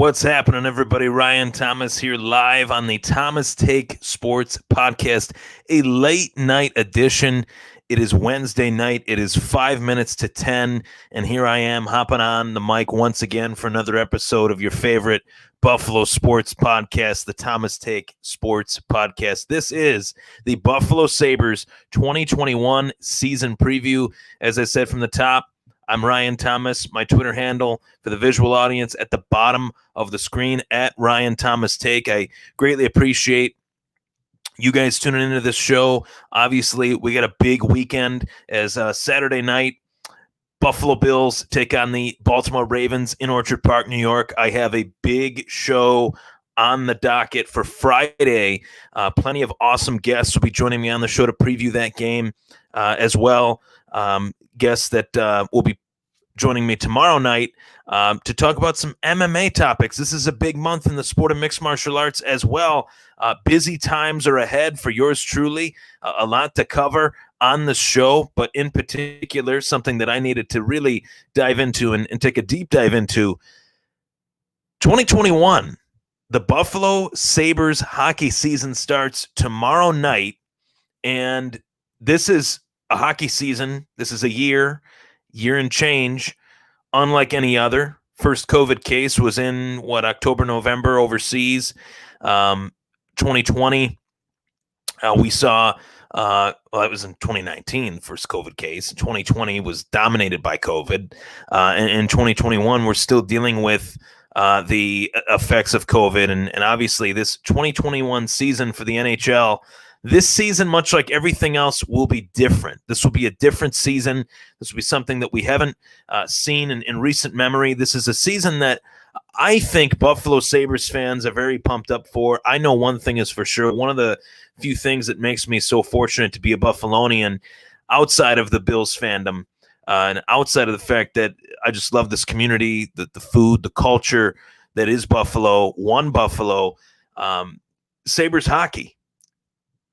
What's happening, everybody? Ryan Thomas here live on the Thomas Take Sports Podcast, a late night edition. It is Wednesday night. It is 5 minutes to 10, and here I am hopping on the mic once again for another episode of your favorite Buffalo sports podcast, the Thomas Take Sports Podcast. This is the Buffalo Sabres 2021 season preview. As I said from the top, I'm Ryan Thomas. My Twitter handle for the visual audience at the bottom of the screen at Ryan Thomas Take. I greatly appreciate you guys tuning into this show. Obviously, we got a big weekend as Saturday night, Buffalo Bills take on the Baltimore Ravens in Orchard Park, New York. I have a big show on the docket for Friday. Plenty of awesome guests will be joining me on the show to preview that game as well. Guests that will be joining me tomorrow night to talk about some MMA topics. This is a big month in the sport of mixed martial arts as well. Busy times are ahead for yours truly. A lot to cover on the show, but in particular, something that I needed to really dive into and take a deep dive into. 2021, the Buffalo Sabres hockey season starts tomorrow night, and this is a hockey season. This is a year and change, unlike any other. First COVID case was in, October, November overseas. 2020, we saw, it was in 2019, first COVID case. 2020 was dominated by COVID. And in 2021, we're still dealing with the effects of COVID. And obviously, this 2021 season for the NHL, this season, much like everything else, will be different. This will be a different season. This will be something that we haven't seen in recent memory. This is a season that I think Buffalo Sabres fans are very pumped up for. I know one thing is for sure. One of the few things that makes me so fortunate to be a Buffalonian outside of the Bills fandom and outside of the fact that I just love this community, the food, the culture that is Buffalo, one Buffalo, Sabres hockey.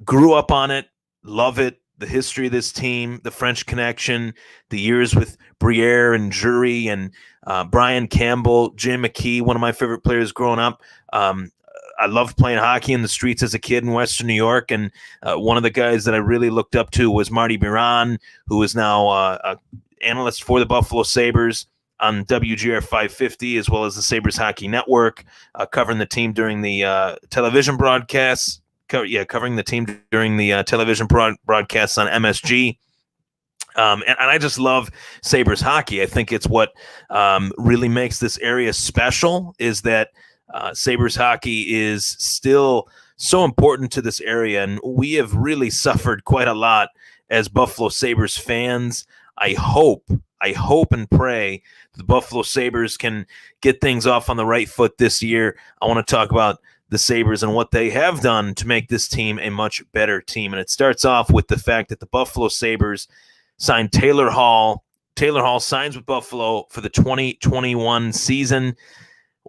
Grew up on it, love it, the history of this team, the French connection, the years with Briere and Jury and Brian Campbell, Jim McKee, one of my favorite players growing up. I loved playing hockey in the streets as a kid in Western New York, and one of the guys that I really looked up to was Marty Biron, who is now an analyst for the Buffalo Sabres on WGR 550, as well as the Sabres Hockey Network, covering the team during the television broadcasts. Covering the team during the television broadcasts on MSG. And I just love Sabres hockey. I think it's what really makes this area special is that Sabres hockey is still so important to this area. And we have really suffered quite a lot as Buffalo Sabres fans. I hope and pray the Buffalo Sabres can get things off on the right foot this year. I want to talk about the Sabres and what they have done to make this team a much better team. And it starts off with the fact that the Buffalo Sabres signed Taylor Hall. Taylor Hall signs with Buffalo for the 2021 season.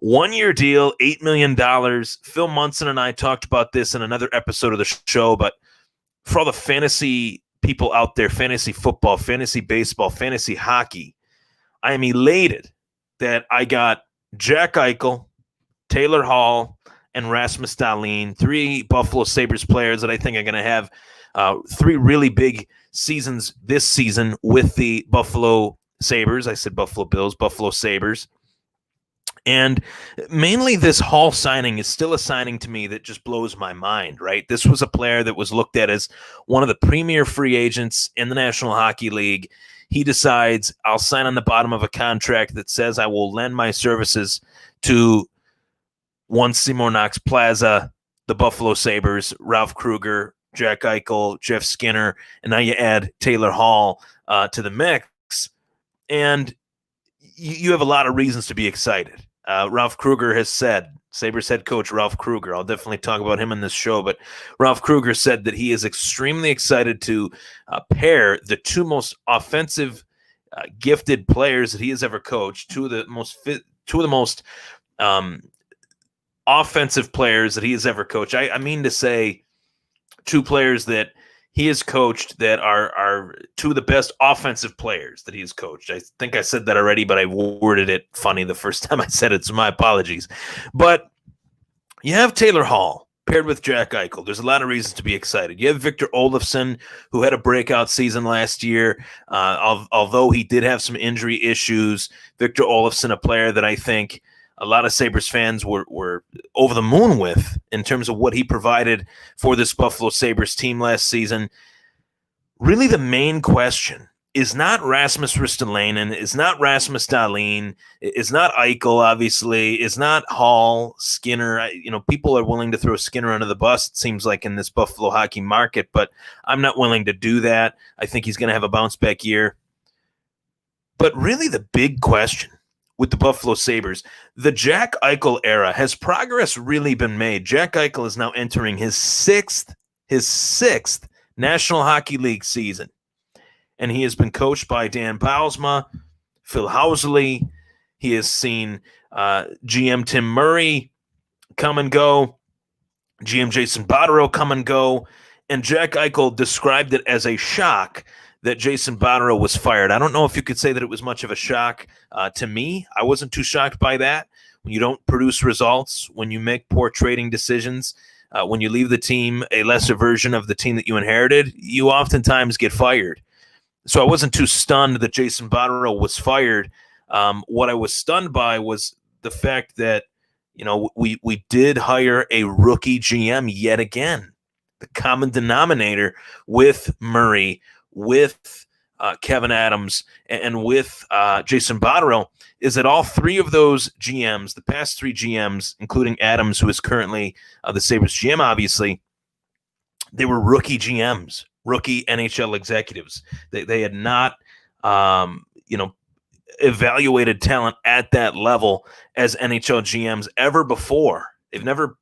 1-year deal, $8 million. Phil Munson and I talked about this in another episode of the show, but for all the fantasy people out there, fantasy football, fantasy baseball, fantasy hockey, I am elated that I got Jack Eichel, Taylor Hall, and Rasmus Dahlin, 3 Buffalo Sabres players that I think are going to have 3 really big seasons this season with the Buffalo Sabres. I said Buffalo Bills, Buffalo Sabres. And mainly this Hall signing is still a signing to me that just blows my mind, right? This was a player that was looked at as one of the premier free agents in the National Hockey League. He decides, I'll sign on the bottom of a contract that says I will lend my services to One Seymour Knox Plaza, the Buffalo Sabres, Ralph Kruger, Jack Eichel, Jeff Skinner, and now you add Taylor Hall to the mix, and you have a lot of reasons to be excited. Ralph Kruger has said, Sabres head coach Ralph Kruger, I'll definitely talk about him in this show, but Ralph Kruger said that he is extremely excited to pair the 2 most offensive, gifted players that he has ever coached, two of the most offensive players that he has ever coached. I mean to say 2 players that he has coached that are two of the best offensive players that he's coached. I think I said that already, but I worded it funny the first time I said it, so my apologies. But you have Taylor Hall paired with Jack Eichel. There's a lot of reasons to be excited. You have Victor Olefson, who had a breakout season last year. Although he did have some injury issues, Victor Olefson, a player that I think a lot of Sabres fans were over the moon with in terms of what he provided for this Buffalo Sabres team last season. Really, the main question is not Rasmus Ristolainen, is not Rasmus Dahlin, is not Eichel, obviously, is not Hall, Skinner. People are willing to throw Skinner under the bus, it seems like, in this Buffalo hockey market, but I'm not willing to do that. I think he's going to have a bounce-back year. But really, the big question with the Buffalo Sabres, the Jack Eichel era, has progress really been made? Jack Eichel is now entering his sixth National Hockey League season. And he has been coached by Dan Bylsma, Phil Housley. He has seen GM Tim Murray come and go, GM Jason Botterill come and go, and Jack Eichel described it as a shock that Jason Botterill was fired. I don't know if you could say that it was much of a shock to me. I wasn't too shocked by that. When you don't produce results, when you make poor trading decisions, when you leave the team a lesser version of the team that you inherited, you oftentimes get fired. So I wasn't too stunned that Jason Botterill was fired. What I was stunned by was the fact that, we did hire a rookie GM yet again. The common denominator with Murray, with Kevin Adams, and with Jason Botterill is that all three of those GMs, the past three GMs, including Adams, who is currently the Sabres GM, obviously, they were rookie GMs. Rookie NHL executives. They had not, evaluated talent at that level as NHL GMs ever before. They've never,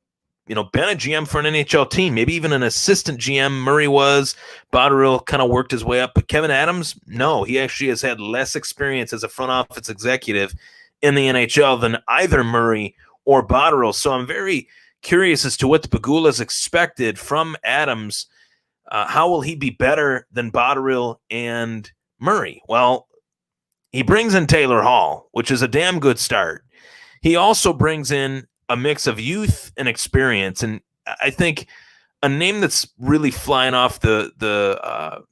been a GM for an NHL team. Maybe even an assistant GM. Murray was. Botterill kind of worked his way up. But Kevin Adams, no. He actually has had less experience as a front office executive in the NHL than either Murray or Botterill. So I'm very curious as to what the Pagulas expected from Adams. How will he be better than Botterill and Murray? Well, he brings in Taylor Hall, which is a damn good start. He also brings in a mix of youth and experience, and I think a name that's really flying off the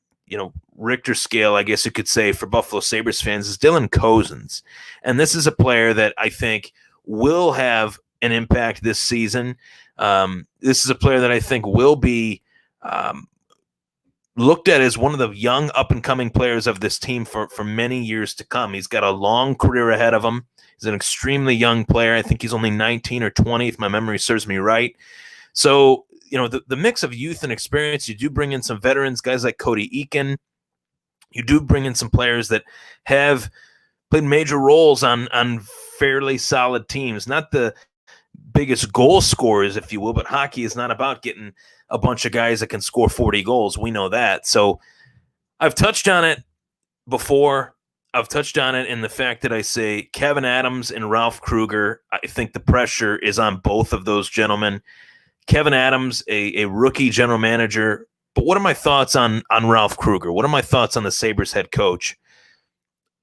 Richter scale, I guess you could say, for Buffalo Sabres fans is Dylan Cozens. And this is a player that I think will have an impact this season. This is a player that I think will be looked at as one of the young up-and-coming players of this team for many years to come. He's got a long career ahead of him. He's an extremely young player. I think he's only 19 or 20, if my memory serves me right. So, the mix of youth and experience, you do bring in some veterans, guys like Cody Eakin. You do bring in some players that have played major roles on fairly solid teams. Not the biggest goal scorers, if you will, but hockey is not about getting a bunch of guys that can score 40 goals. We know that. So I've touched on it before. I've touched on it in the fact that I say Kevin Adams and Ralph Kruger, I think the pressure is on both of those gentlemen. Kevin Adams, a rookie general manager. But what are my thoughts on Ralph Kruger? What are my thoughts on the Sabres head coach?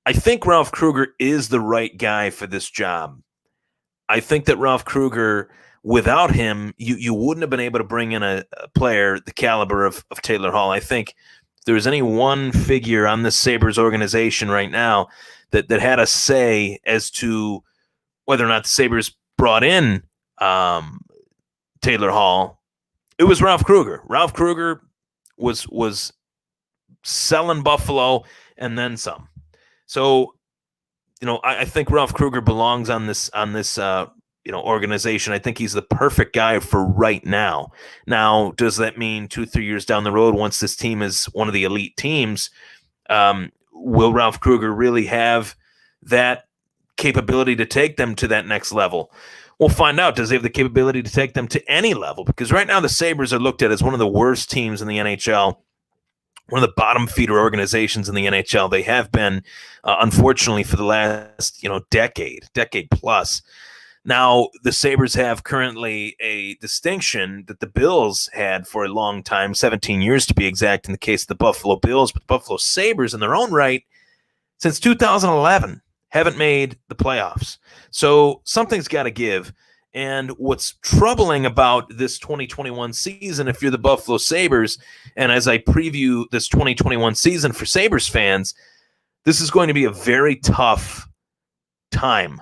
I think Ralph Kruger is the right guy for this job. I think that Ralph Kruger, without him, you wouldn't have been able to bring in a player the caliber of Taylor Hall. I think if there was any one figure on this Sabres organization right now that had a say as to whether or not the Sabres brought in Taylor Hall, it was Ralph Kruger. Ralph Kruger was selling Buffalo and then some. So, I think Ralph Kruger belongs on this organization. I think he's the perfect guy for right now. Now, does that mean 2-3 years down the road, once this team is one of the elite teams, will Ralph Kruger really have that capability to take them to that next level? We'll find out. Does he have the capability to take them to any level? Because right now the Sabres are looked at as one of the worst teams in the NHL, one of the bottom feeder organizations in the NHL. They have been, unfortunately, for the last decade plus. Now, the Sabres have currently a distinction that the Bills had for a long time, 17 years to be exact, in the case of the Buffalo Bills. But the Buffalo Sabres, in their own right, since 2011, haven't made the playoffs. So something's got to give. And what's troubling about this 2021 season, if you're the Buffalo Sabres, and as I preview this 2021 season for Sabres fans, this is going to be a very tough time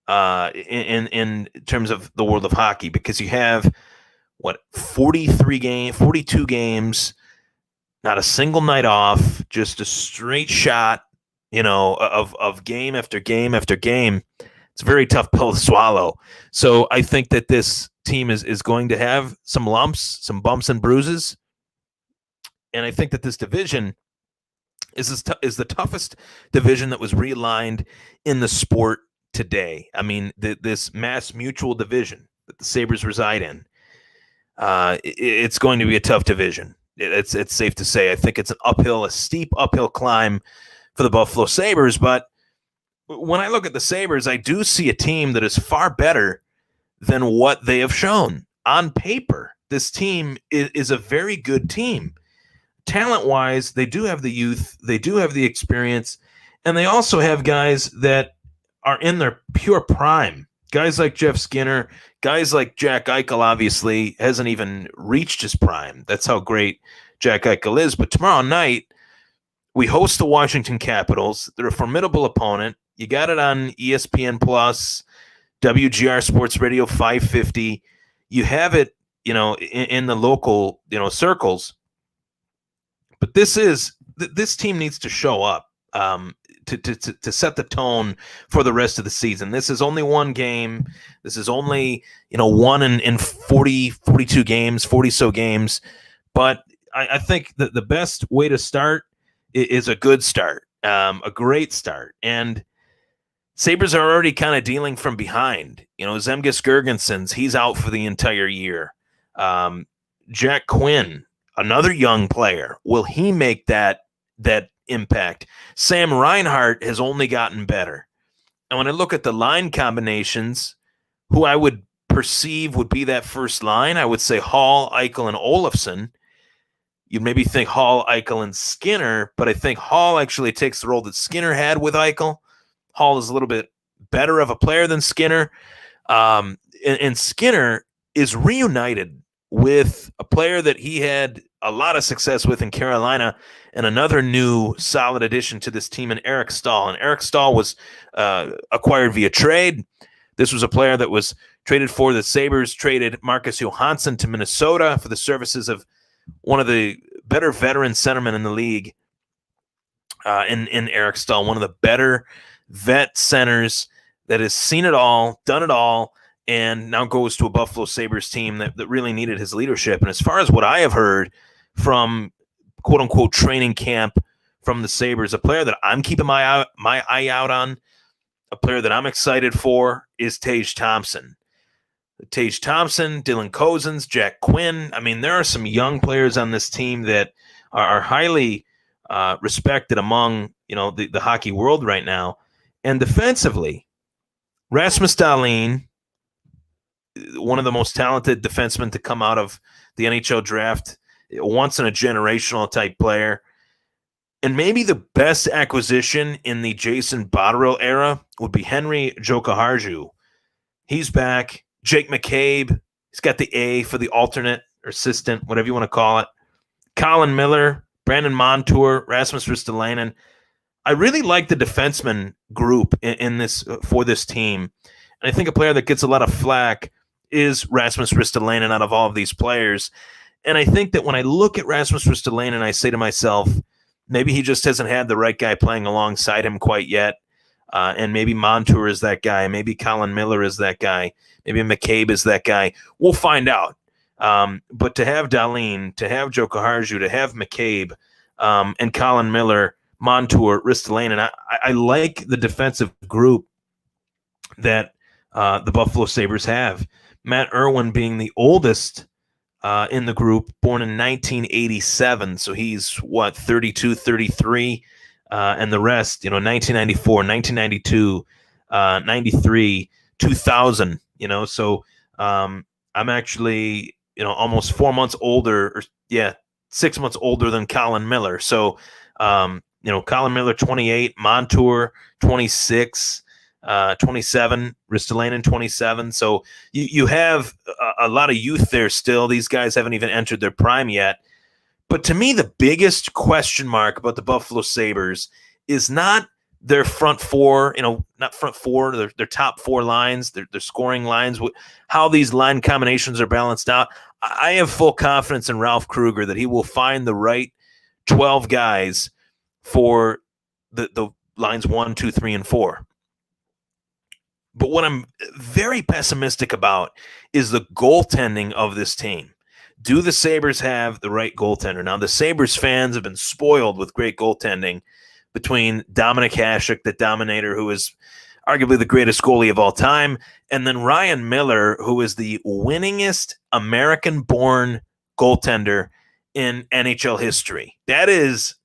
in terms of the world of hockey, because you have 42 games, not a single night off, just a straight shot, of game after game after game. It's a very tough pill to swallow. So I think that this team is going to have some lumps, some bumps and bruises, and I think that this division is the toughest division that was realigned in the sport today. I mean, this Mass Mutual division that the Sabres reside in, it's going to be a tough division. It's safe to say. I think it's a steep uphill climb for the Buffalo Sabres. But when I look at the Sabres, I do see a team that is far better than what they have shown. On paper, this team is a very good team. Talent-wise, they do have the youth, they do have the experience, and they also have guys that are in their pure prime. Guys like Jeff Skinner, guys like Jack Eichel, obviously, hasn't even reached his prime. That's how great Jack Eichel is. But tomorrow night, we host the Washington Capitals. They're a formidable opponent. You got it on ESPN Plus, WGR Sports Radio 550. You have it, in the local, circles. But this team needs to show up to set the tone for the rest of the season. This is only one game. This is only, one in 42 games, 40 so games. But I think that the best way to start is a good start, a great start. And Sabres are already kind of dealing from behind. Zemgus Girgensons, he's out for the entire year. Jack Quinn, another young player, will he make that impact? Sam Reinhart has only gotten better. And when I look at the line combinations, who I would perceive would be that first line, I would say Hall, Eichel, and Olefson. You'd maybe think Hall, Eichel, and Skinner, but I think Hall actually takes the role that Skinner had with Eichel. Hall is a little bit better of a player than Skinner. And Skinner is reunited with a player that he had a lot of success with in Carolina, and another new solid addition to this team in Eric Stahl. And Eric Stahl was acquired via trade. This was a player that was traded for the Sabres, traded Marcus Johansson to Minnesota for the services of one of the better veteran centermen in the league, in Eric Stahl, one of the better vet centers that has seen it all, done it all, and now goes to a Buffalo Sabres team that really needed his leadership. And as far as what I have heard from quote-unquote training camp from the Sabres, a player that I'm keeping my eye out on, a player that I'm excited for, is Tage Thompson. Tage Thompson, Dylan Cozens, Jack Quinn. I mean, there are some young players on this team that are highly respected among the hockey world right now. And defensively, Rasmus Dahlin, one of the most talented defensemen to come out of the NHL draft, once in a generational type player, and maybe the best acquisition in the Jason Botterill era would be Henry Jokiharju. He's back. Jake McCabe, he's got the A for the alternate or assistant, whatever you want to call it. Colin Miller, Brandon Montour, Rasmus Ristolainen. I really like the defenseman group in this for this team. And I think a player that gets a lot of flack is Rasmus Ristolainen out of all of these players. And I think that when I look at Rasmus Ristolainen, I say to myself, maybe he just hasn't had the right guy playing alongside him quite yet. And maybe Montour is that guy. Maybe Colin Miller is that guy. Maybe McCabe is that guy. We'll find out. But to have Dahlin, to have Jokiharju, to have McCabe, and Colin Miller, Montour, Ristolainen, I like the defensive group that the Buffalo Sabres have. Matt Irwin being the oldest in the group, born in 1987. So he's, 32, 33. And the rest, 1994, 1992, 93, 2000. So I'm actually almost 4 months older, or 6 months older than Colin Miller. So Colin Miller 28, Montour 26. 27, Ristolainen 27. So you have a lot of youth there still. These guys haven't even entered their prime yet. But to me, the biggest question mark about the Buffalo Sabres is not their front four, not front four, their top four lines, their scoring lines, how these line combinations are balanced out. I have full confidence in Ralph Kruger that he will find the right 12 guys for the lines 1, 2, 3, and 4. But what I'm very pessimistic about is the goaltending of this team. Do the Sabres have the right goaltender? Now, the Sabres fans have been spoiled with great goaltending between Dominic Hasek, the Dominator, who is arguably the greatest goalie of all time, and then Ryan Miller, who is the winningest American-born goaltender in NHL history. That is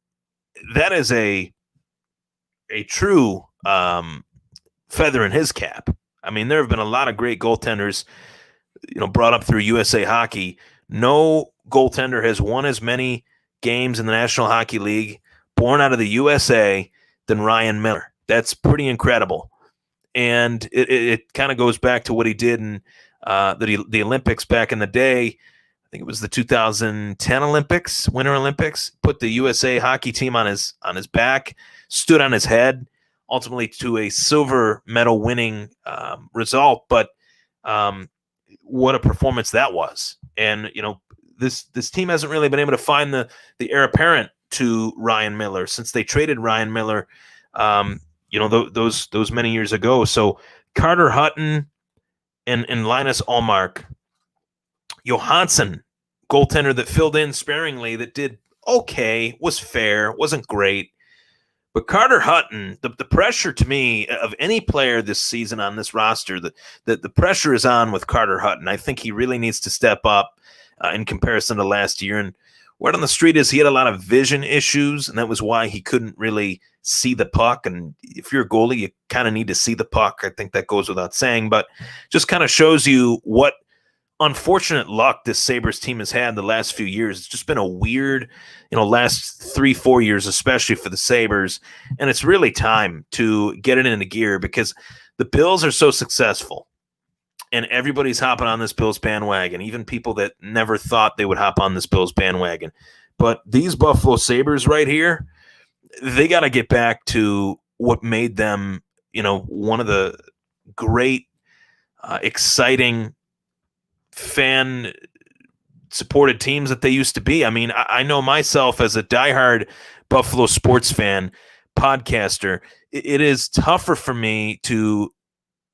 a true feather in his cap. I mean, there have been a lot of great goaltenders, brought up through USA Hockey. No goaltender has won as many games in the National Hockey League, born out of the USA, than Ryan Miller. That's pretty incredible. And it kind of goes back to what he did in the Olympics back in the day. I think it was the 2010 Olympics, Winter Olympics. Put the USA Hockey team on his back, stood on his head, ultimately to a silver medal winning result. But what a performance that was. And, this team hasn't really been able to find the heir apparent to Ryan Miller since they traded Ryan Miller, those many years ago. So Carter Hutton and Linus Ullmark, Johansson, goaltender that filled in sparingly, that did okay, was fair, wasn't great. But Carter Hutton, the pressure to me of any player this season on this roster, the pressure is on with Carter Hutton. I think he really needs to step up in comparison to last year. And word on the street is he had a lot of vision issues, and that was why he couldn't really see the puck. And if you're a goalie, you kind of need to see the puck. I think that goes without saying, but just kind of shows you what unfortunate luck this Sabres team has had the last few years. It's just been a weird, last 3-4 years, especially for the Sabres. And it's really time to get it into gear because the Bills are so successful and everybody's hopping on this Bills bandwagon, even people that never thought they would hop on this Bills bandwagon. But these Buffalo Sabres right here, they got to get back to what made them, one of the great, exciting, fan supported teams that they used to be. I mean, I know myself as a diehard Buffalo sports fan, podcaster, it is tougher for me to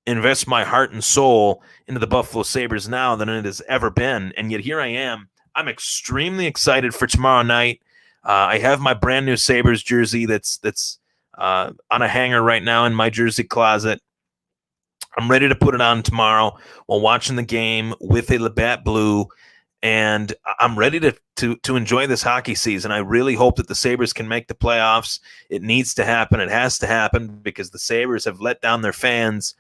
invest my heart and soul into the Buffalo Sabres now than it has ever been. And yet here I am. I'm extremely excited for tomorrow night. I have my brand new Sabres jersey that's on a hanger right now in my jersey closet. I'm ready to put it on tomorrow while watching the game with a Labatt Blue, and I'm ready to enjoy this hockey season. I really hope that the Sabres can make the playoffs. It needs to happen. It has to happen because the Sabres have let down their fans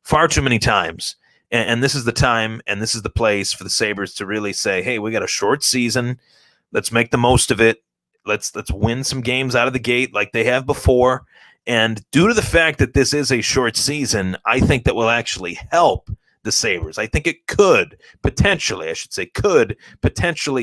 far too many times. And this is the time and this is the place for the Sabres to really say, hey, we got a short season. Let's make the most of it. Let's win some games out of the gate like they have before. And due to the fact that this is a short season, I think that will actually help the Sabres. I think it could potentially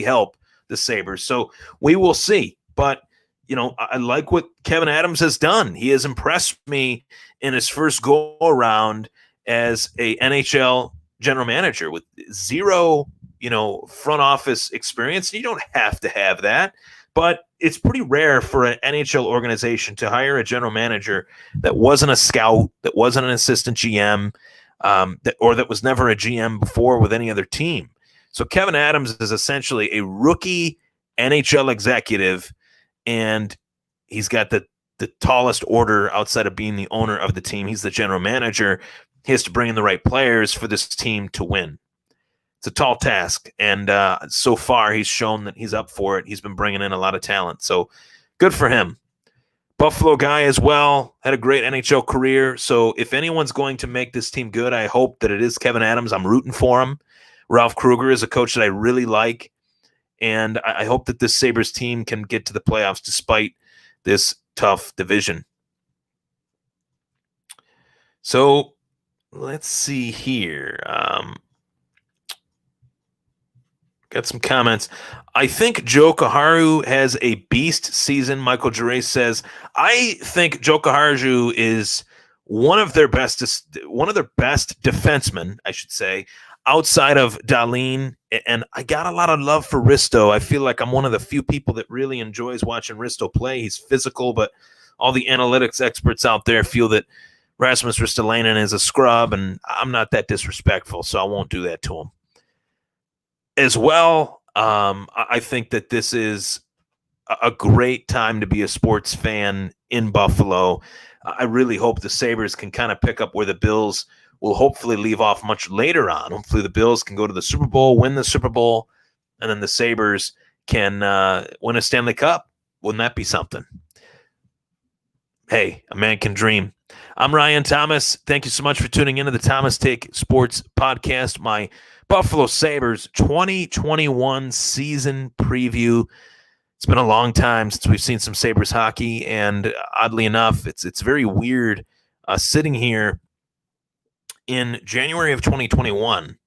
help the Sabres. So we will see. But, I like what Kevin Adams has done. He has impressed me in his first go-around as a NHL general manager with zero, front office experience. You don't have to have that. But it's pretty rare for an NHL organization to hire a general manager that wasn't a scout, that wasn't an assistant GM, that was never a GM before with any other team. So Kevin Adams is essentially a rookie NHL executive, and he's got the tallest order outside of being the owner of the team. He's the general manager. He has to bring in the right players for this team to win. It's a tall task, and so far he's shown that he's up for it. He's been bringing in a lot of talent, so good for him. Buffalo guy as well, had a great NHL career. So if anyone's going to make this team good, I hope that it is Kevin Adams. I'm rooting for him. Ralph Kruger is a coach that I really like. And I hope that this Sabres team can get to the playoffs despite this tough division. So let's see here. Got some comments. I think Joe Kaharu has a beast season. Michael Gerais says, I think Joe Kaharu is one of their best defensemen, I should say, outside of Dahlin. And I got a lot of love for Risto. I feel like I'm one of the few people that really enjoys watching Risto play. He's physical, but all the analytics experts out there feel that Rasmus Ristolainen is a scrub, and I'm not that disrespectful, so I won't do that to him. As well, I think that this is a great time to be a sports fan in Buffalo. I really hope the Sabres can kind of pick up where the Bills will hopefully leave off much later on. Hopefully the Bills can go to the Super Bowl, win the Super Bowl, and then the Sabres can win a Stanley Cup. Wouldn't that be something? Hey, a man can dream. I'm Ryan Thomas. Thank you so much for tuning into the Thomas Take Sports Podcast, my Buffalo Sabres 2021 season preview. It's been a long time since we've seen some Sabres hockey, and oddly enough, it's very weird sitting here in January of 2021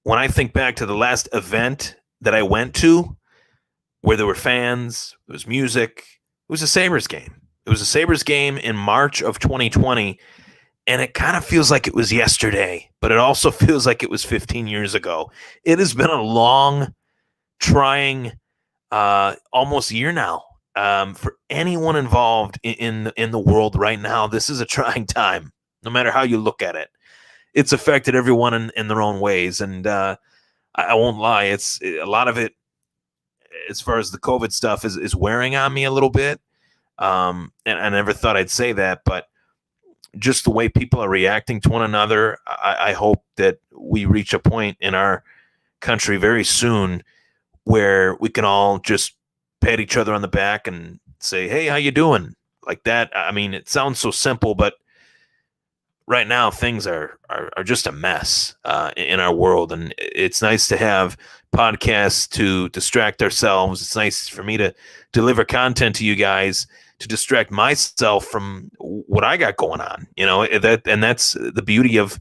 when I think back to the last event that I went to where there were fans, there was music. It was a Sabres game. It was a Sabres game in March of 2020. And it kind of feels like it was yesterday, but it also feels like it was 15 years ago. It has been a long, trying, almost year now. For anyone involved in the world right now, this is a trying time, no matter how you look at it. It's affected everyone in their own ways. And I won't lie, it's a lot of it, as far as the COVID stuff, is wearing on me a little bit. And I never thought I'd say that, but just the way people are reacting to one another, I hope that we reach a point in our country very soon where we can all just pat each other on the back and say, hey, how you doing? Like that. I mean, it sounds so simple, but right now things are just a mess in our world. And it's nice to have podcasts to distract ourselves. It's nice for me to deliver content to you guys to distract myself from what I got going on, that's the beauty of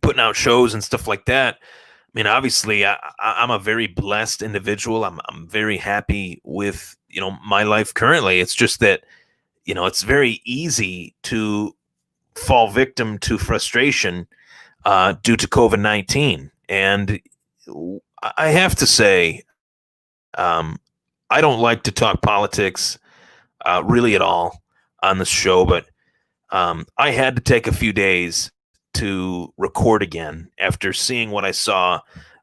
putting out shows and stuff like that. I mean, obviously I'm a very blessed individual. I'm very happy with, my life currently. It's just that, it's very easy to fall victim to frustration due to COVID-19. And I have to say, I don't like to talk politics really at all on this show, but I had to take a few days to record again after seeing what I saw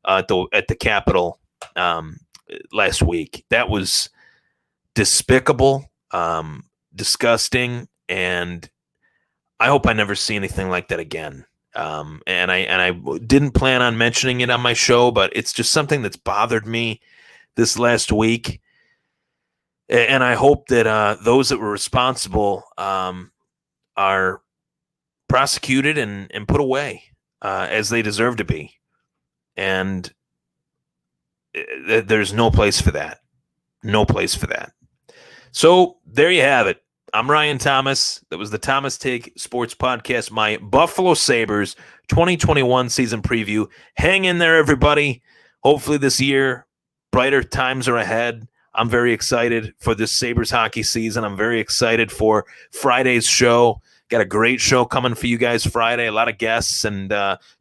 at the Capitol last week. That was despicable, disgusting, and I hope I never see anything like that again. And I didn't plan on mentioning it on my show, but it's just something that's bothered me this last week. And I hope that those that were responsible are prosecuted and put away as they deserve to be. And there's no place for that. No place for that. So there you have it. I'm Ryan Thomas. That was the Thomas Take Sports Podcast, my Buffalo Sabres 2021 season preview. Hang in there, everybody. Hopefully this year, brighter times are ahead. I'm very excited for this Sabres hockey season. I'm very excited for Friday's show. Got a great show coming for you guys Friday, a lot of guests. And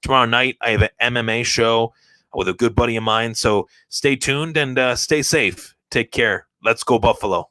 tomorrow night, I have an MMA show with a good buddy of mine. So stay tuned and stay safe. Take care. Let's go Buffalo.